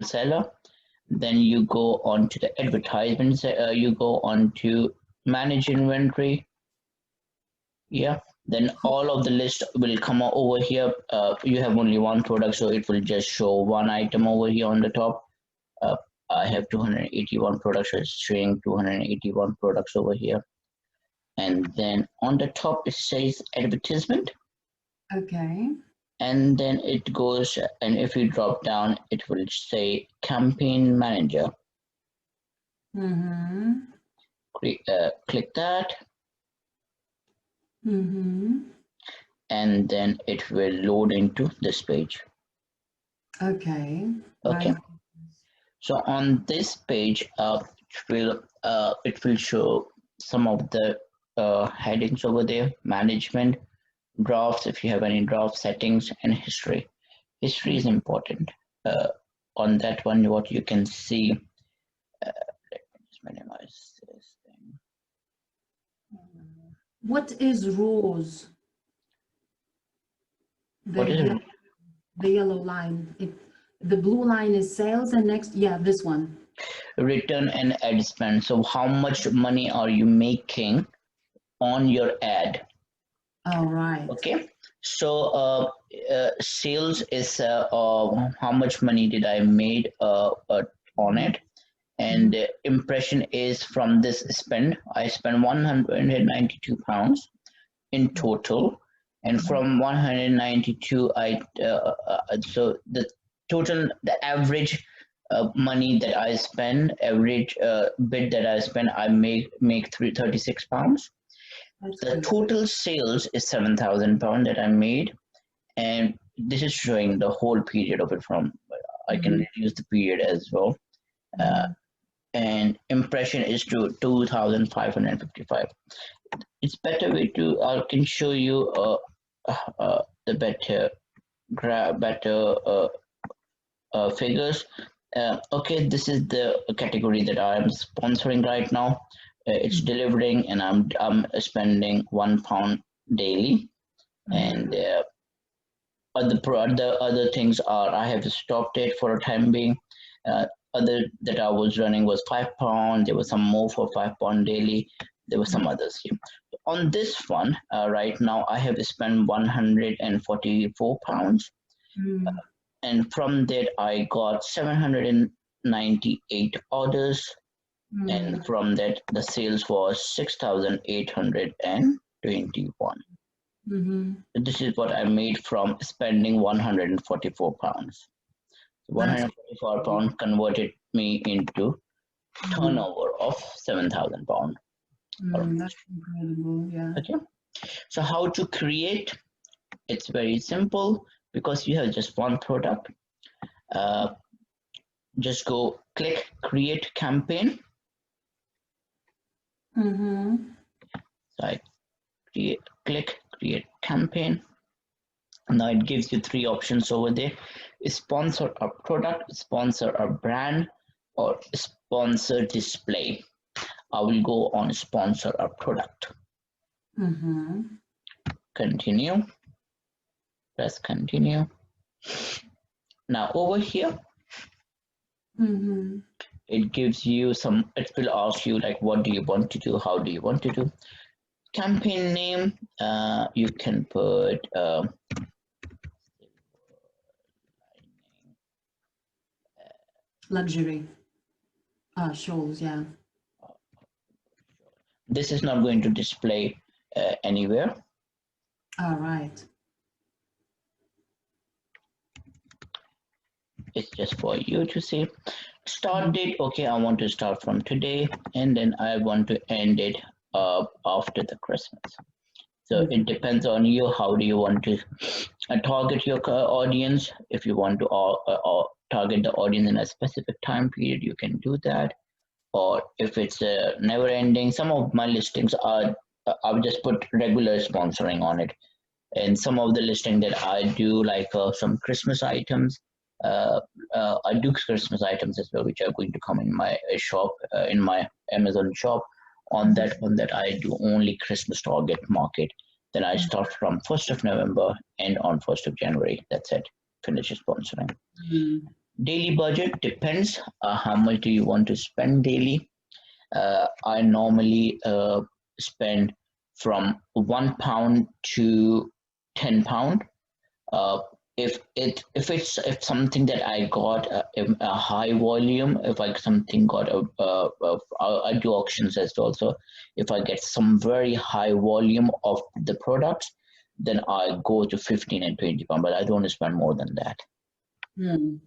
seller. Then you go on to the advertisements. You go on to manage inventory. Yeah. Then all of the list will come over here. You have only one product, so it will just show one item over here on the top. Uh, I have 281 products, so it's showing 281 products over here. And then on the top, it says advertisement. Okay. And then it goes, and if you drop down, it will say campaign manager. Mm-hmm. Click that. Mm-hmm. And then it will load into this page. Okay. Okay. So on this page, it will show some of the headings over there: management, drafts, if you have any draft, settings, and history. History is important. On that one, what you can see. Let me just minimize this thing. What is rows? The yellow line. The blue line is sales, and next, yeah, this one. Return and ad spend. So how much money are you making on your ad? All right. Okay. So sales is how much money did I made on it, and impression is from this spend. I spent 192 pounds in total, and from 192 so the total, the average money that I spend, average bid that I spend, I make 36 pounds. The total sales is 7,000 pounds that I made, and this is showing the whole period of it. From I can reduce the period as well. And impression is to 2,555. It's better way to, I can show you the better figures. Okay, this is the category that I'm sponsoring right now. It's delivering, and I'm spending £1 daily. And the other things are, I have stopped it for a time being. Other that I was running was £5. There was some more for £5 daily. There were some others here. On this one, right now I have spent £144. And from that I got 798 orders. And from that the sales was 6,821. This is what I made from spending £144. £144 converted me into turnover of £7,000. That's incredible. Yeah. Okay. So how to create? It's very simple, because you have just one product. Just go click create campaign. So I click create campaign. Now it gives you three options over there: sponsor a product, sponsor a brand, or sponsor display. I will go on sponsor a product. Continue. Press continue. Now over here, it gives you some, it will ask you like, what do you want to do? How do you want to do? Campaign name, you can put luxury shows, yeah. This is not going to display anywhere. All right. It's just for you to see. Start date, okay, I want to start from today, and then I want to end it after the Christmas. So it depends on you. How do you want to target your audience? If you want to target the audience in a specific time period, you can do that. Or if it's never ending, some of my listings are, I'll just put regular sponsoring on it. And some of the listing that I do, like some Christmas items, I do Christmas items as well, which are going to come in my shop, in my Amazon shop. On that I do only Christmas target market. Then I start from 1st of November and on 1st of January. That's it. Finish sponsoring. Daily budget depends how much do you want to spend daily. I normally spend from £1 to £10. Uh, if something that I got a high volume, if I something got I do auctions as well. So if I get some very high volume of the products, then I go to 15 and £20, but I don't spend more than that. Mm.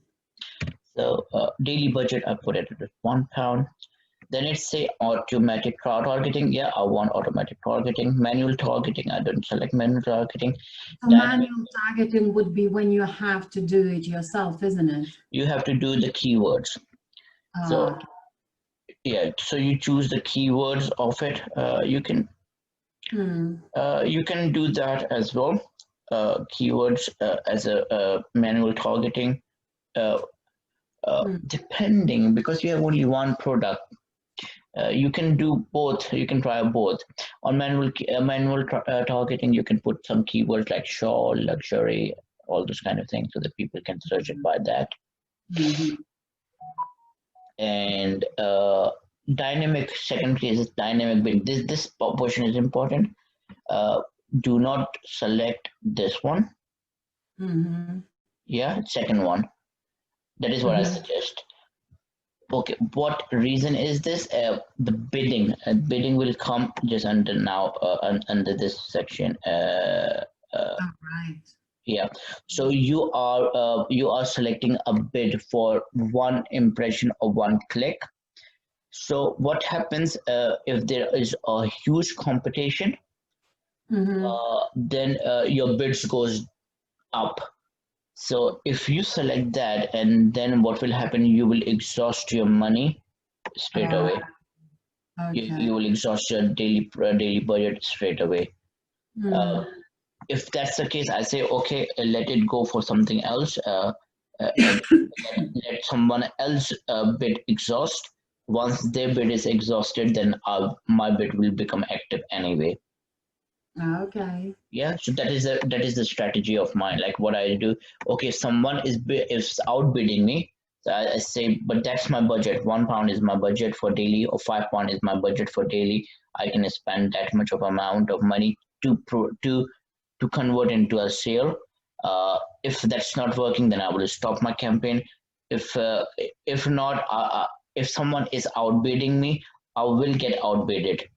So daily budget I put it at £1. Then it's say automatic targeting. Yeah, I want automatic targeting. Manual targeting, I don't select manual targeting. So Dynamic, manual targeting would be when you have to do it yourself, isn't it? you have to do the keywords. So Okay. yeah, so you choose the keywords of it. Hmm. You can do that as well. Keywords as a manual targeting. Uh, Hmm. Depending, because you have only one product, you can do both. You can try both. On manual targeting, you can put some keywords like shawl, luxury, all those kind of things, so that people can search it by that. Mhm. And dynamic, second case is dynamic bid. This portion is important. Uh, do not select this one. Mhm. Yeah, second one. That is what I Mhm. suggest. Okay, what reason is this? The bidding. Bidding will come just under now under this section. Uh, All right. yeah. So you are selecting a bid for one impression or one click. So what happens if there is a huge competition? Mhm. Then your bids goes up. So if you select that, and then what will happen? You will exhaust your money straight Uh, away. okay. You will exhaust your daily budget straight away. Uh, Mm. if that's the case, I say okay, let it go for something else, and let someone else bid exhaust. Once their bid is exhausted, then my bid will become active anyway. Okay. Yeah, so that is the strategy of mine. Like what I do. Okay, someone is outbidding me. So I say, but that's my budget. £1 is my budget for daily, or £5 is my budget for daily. I can spend that much of amount of money to convert into a sale. If that's not working, then I will stop my campaign. If uh, if not, if someone is outbidding me, I will get outbidded.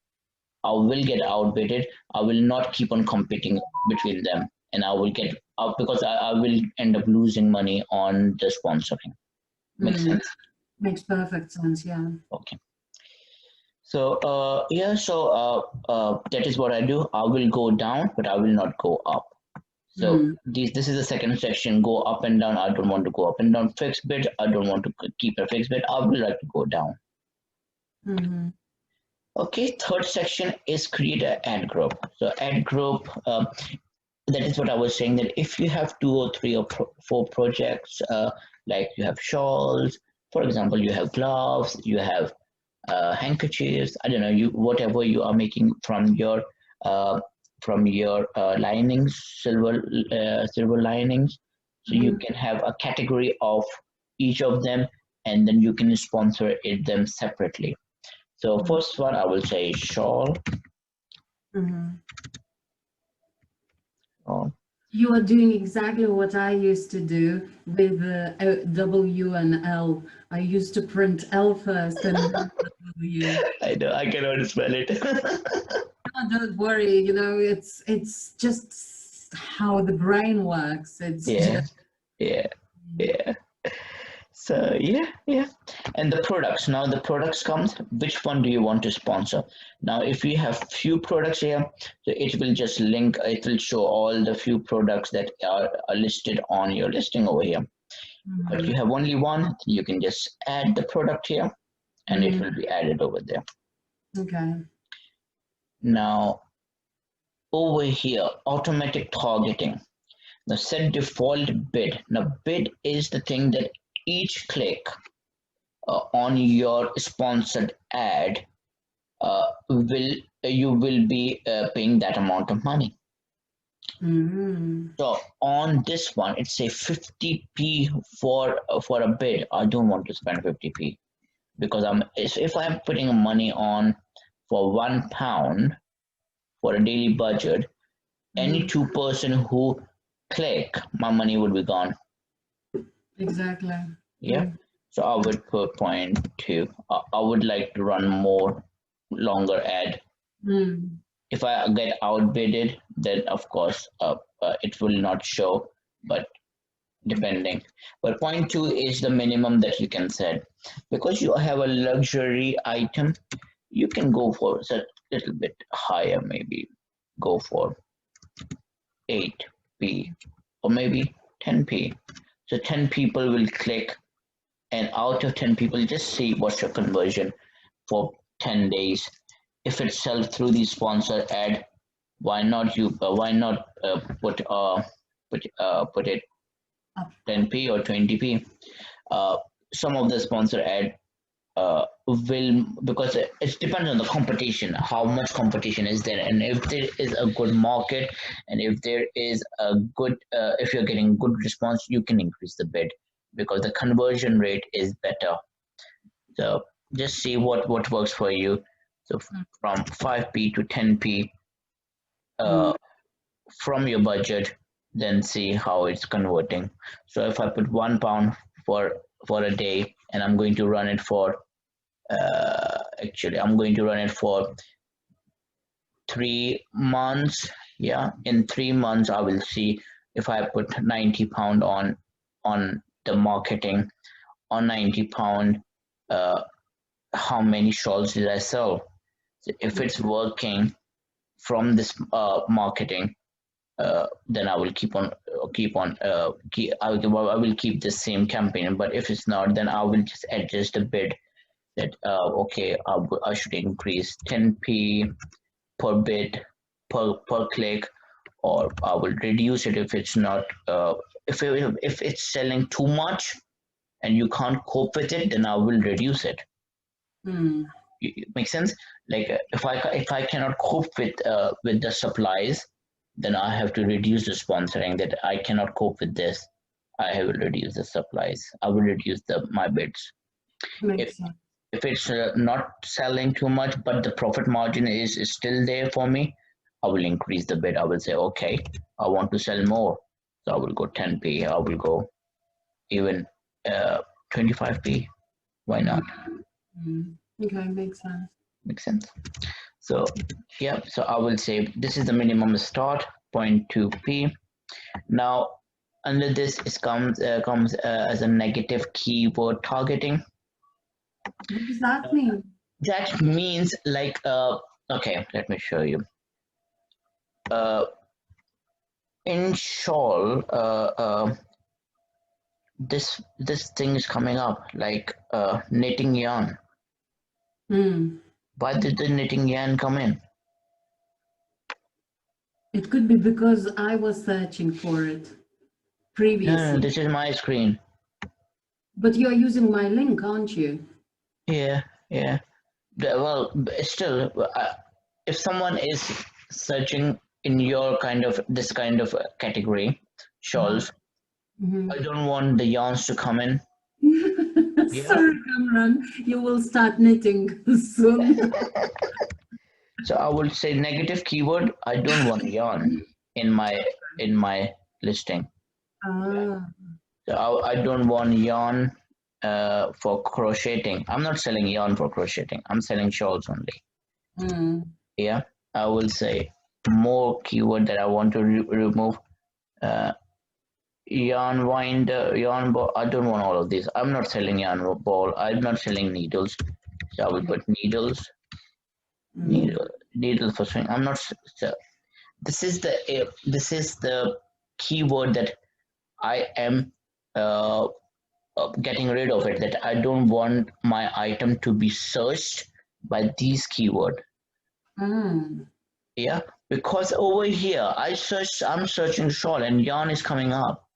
I will get outbidded. I will not keep on competing between them, and I will get out because I will end up losing money on the sponsoring. Makes Mm. sense? Makes perfect sense. Yeah. Okay. So yeah, so that is what I do. I will go down, but I will not go up. So Mm. this is the second section. Go up and down. I don't want to go up and down. Fixed bid. I don't want to keep a fixed bid. I would like to go down. Mhm. Okay. Third section is create an ad group. So ad group. That is what I was saying. That if you have two or three or four projects, like you have shawls, for example, you have gloves, you have handkerchiefs. I don't know, you whatever you are making uh, from your linings, silver linings. So you Mhm. can have a category of each of them, and then you can sponsor it them separately. So Mhm. first one I will say shawl. Mhm. uh, You are doing exactly what I used to do with W and L. I used to print L first and then W. I know I cannot spell it. Oh, don't worry, it's just how the brain works. It's Yeah, just yeah, yeah. So yeah, yeah. And the products. Now the products comes. Which one do you want to sponsor? Now, if you have few products here, so it will just link. It will show all the few products that are listed on your listing over here. But you Mhm. have only one. You can just add the product here, and it Mhm. will be added over there. Okay. Now over here, automatic targeting. Now set default bid. Now bid is the thing that each click on your sponsored ad will you will be paying that amount of money. Mm. So on this one, it's a 50p for a bid. I don't want to spend 50p because if I'm putting money on for £1 for a daily budget, any Mm. two-person who click, my money would be gone. Exactly. Yeah. Mm. So I would put point two. I would like to run more longer ad. Mm. If I get outbidded, then of course it will not show, but depending. But point two is the minimum that you can set. Because you have a luxury item, you can go for a little bit higher, maybe go for 8p or maybe 10p. So 10 people will click, and out of 10 people, just see what's your conversion for 10 days. If it sells through the sponsor ad, why not put it Up. 10p or 20p. uh, some of the sponsor ad will, because it depends on the competition, how much competition is there, and if there is a good market, and if there is a good if you're getting good response, you can increase the bid because the conversion rate is better. So just see what works for you. So from 5p to 10p uh, Mm. from your budget, then see how it's converting. So if I put £1 for a day, and I'm going to run it for actually I'm going to run it for 3 months. Yeah, in 3 months I will see if I put £90 on the marketing, on £90, uh, how many shawls did I sell. So if it's working from this marketing, then I will I will keep the same campaign. But if it's not, then I will just adjust the bid that okay, I should increase 10p per bid per click, or I will reduce it if it's not if it's selling too much and you can't cope with it, then I will reduce it. Mm. It makes sense. Like if I cannot cope with the supplies, then I have to reduce the sponsoring. That I cannot cope with this, I will reduce the supplies. I will reduce the my bids. If Makes sense. if it's not selling too much, but the profit margin is still there for me, I will increase the bid. I will say, okay, I want to sell more, so I will go 10p. I will go even 25p. Why Mm. not? Mm. Okay, makes sense. Makes sense. So yeah, so I will say this is the minimum start, 0.2p. Now under this is comes as a negative keyword targeting. What does that mean? That means like okay, let me show you. Uh, in shawl, this thing is coming up like knitting yarn. Mm. Why did the knitting yarn come in? It could be because I was searching for it No, previously. this is my screen. But you're using my link, aren't you? Yeah, yeah. Well, still, if someone is searching in your kind of this kind of category, Uh-huh. shawls, Mhm. I don't want the yarns to come in. Yeah. Sorry, Cameron, you will start knitting soon. So I will say negative keyword. I don't want yarn in my listing. Yeah. Ah, So I don't want yarn for crocheting. I'm not selling yarn for crocheting. I'm selling shawls only. mm, Yeah. I will say more keyword that I want to remove. Uh, yarn winder, yarn ball. I don't want all of these. I'm not selling yarn ball. I'm not selling needles. So I will put needles, mm, needles for string. I'm not. So this is the keyword that I am uh, getting rid of it. That I don't want my item to be searched by these keyword. mm. Yeah, because over here I'm searching shawl and yarn is coming up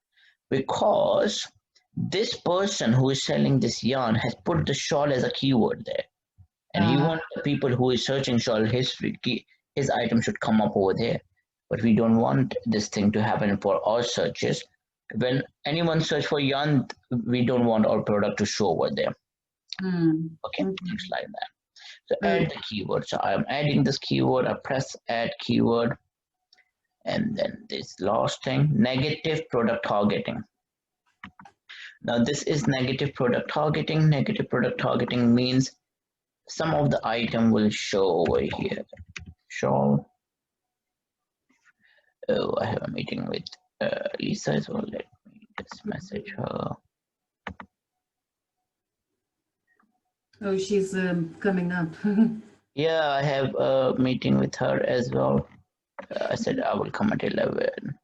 because this person who is selling this yarn has put the shawl as a keyword there, and he Ah, wants the people who is searching shawl his item should come up over there. but we don't want this thing to happen for our searches. When anyone search for yarn, we don't want our product to show over there. Okay, things like that. So add the keyword. So I'm adding this keyword. I press add keyword, and then this last thing, negative product targeting. Now this is negative product targeting. Negative product targeting means some of the item will show over here. Show. Oh, I have a meeting with Lisa as well. Let me just message her. Oh, she's coming up. Yeah, I have a meeting with her as well. I said I will come at 11.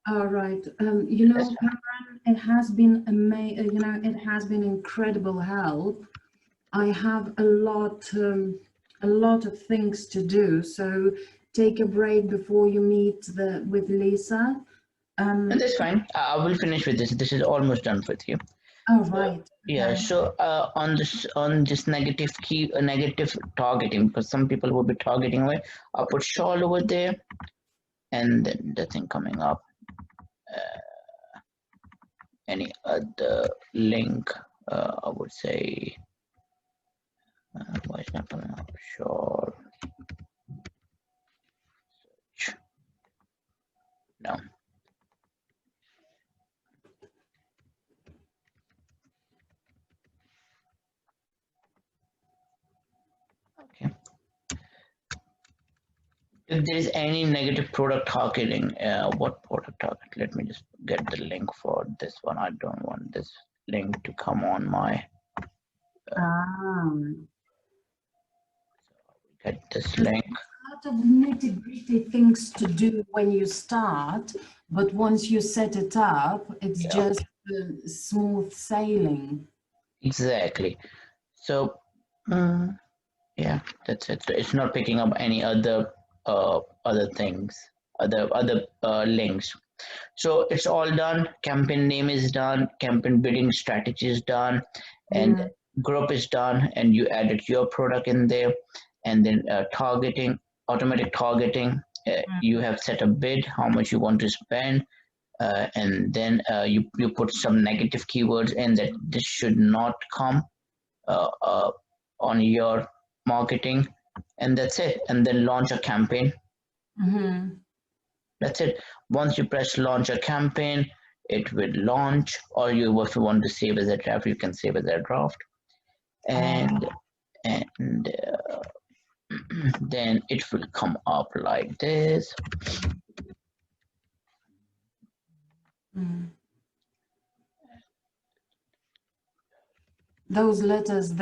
All right. You know, Cameron, it has been it has been incredible help. I have a lot of things to do. So take a break before you meet with Lisa. And that's fine. I will finish with this. This is almost done with you. Oh, right. Yeah. Okay. So on this negative targeting, because some people will be targeting away. I'll put shawl over there, and then the thing coming up. Any other link? I would say. Why is not coming up? Shawl. Search. No. Okay. If there is any negative product targeting, what product target? Let me just get the link for this one. I don't want this link to come on my. Get this link. A lot of nitty-gritty things to do when you start, but once you set it up, it's just smooth sailing. Exactly. So, yeah, that's it. It's not picking up any other things, other links. So it's all done. Campaign name is done. Campaign bidding strategy is done, and group is done. And you added your product in there, and then targeting, automatic targeting. You have set a bid, how much you want to spend, and then you put some negative keywords in that this should not come on your marketing, and that's it. And then launch a campaign. That's it. Once you press launch a campaign, it will launch. Or if you want to save as a draft, you can save as a draft, and then it will come up like this. Those letters,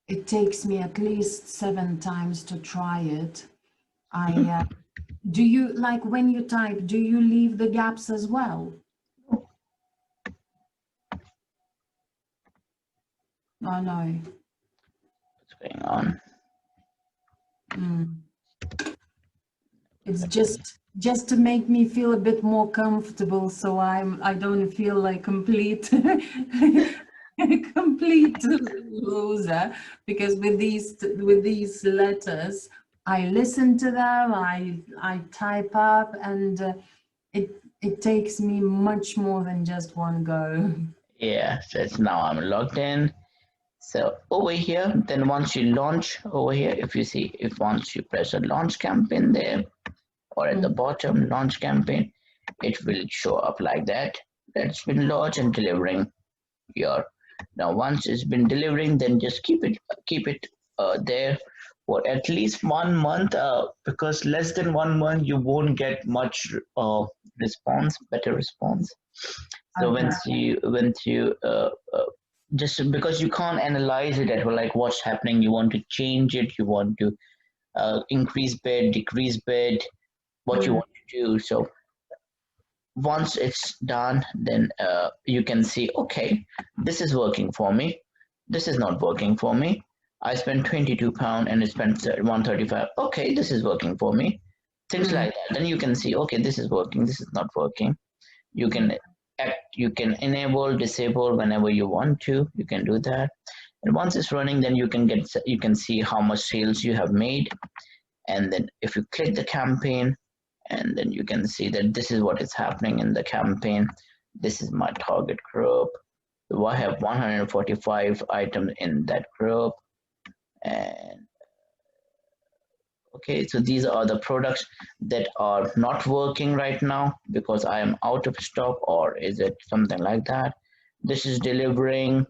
it takes me at least 7 times to try it. Do you, like when you type, do you leave the gaps as well? Oh no. What's going on? It's just to make me feel a bit more comfortable, so I don't feel like complete complete loser, because with these letters, I listen to them, I type up, and it takes me much more than just one go. Yeah, so it's now I'm logged in. So over here, then once you launch over here, if you see, if once you press a launch campaign there, or at the bottom launch campaign, it will show up like that. That's been launched and delivering your. Now once it's been delivering, then just keep it there for at least 1 month, because less than 1 month you won't get much better response. So once you just because you can't analyze it at like what's happening, you want to change it, you want to increase bid, decrease bid, what you want to do. So once it's done, then you can see, okay, this is working for me, this is not working for me. I spent £22 and I spent 135. Okay, this is working for me. Things like that. Then you can see, okay, this is working, this is not working. You can you can enable, disable whenever you want to. You can do that. And once it's running, then you can see how much sales you have made. And then if you click the campaign, and then you can see that this is what is happening in the campaign. This is my target group. So I have 145 items in that group. And okay, so these are the products that are not working right now because I am out of stock, or is it something like that? This is delivering.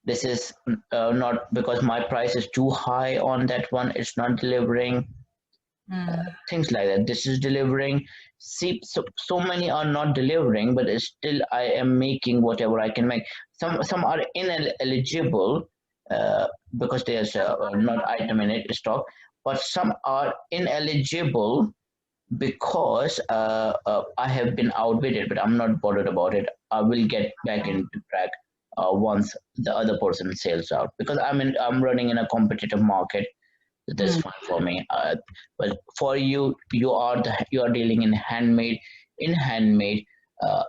This is not because my price is too high on that one, it's not delivering. Things like that. This is delivering. See, so many are not delivering, but it's still I am making whatever I can make. Some are ineligible because there's not item in it stock, but some are ineligible because I have been outbidden, but I'm not bothered about it. I will get back into track once the other person sells out because I'm running in a competitive market. That's fine for me. But for you, you are dealing in handmade. In handmade, uh,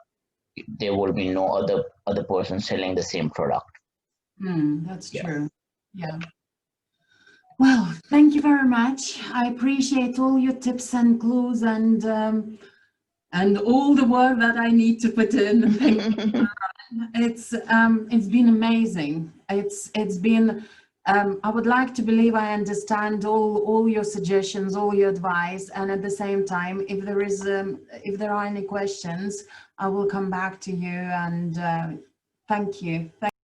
there will be no other person selling the same product. That's Yeah. true. Yeah. Well, thank you very much. I appreciate all your tips and clues and all the work that I need to put in. Thank you. It's been amazing. It's been. I would like to believe I understand all your suggestions, all your advice, and at the same time, if there are any questions, I will come back to you. And thank you.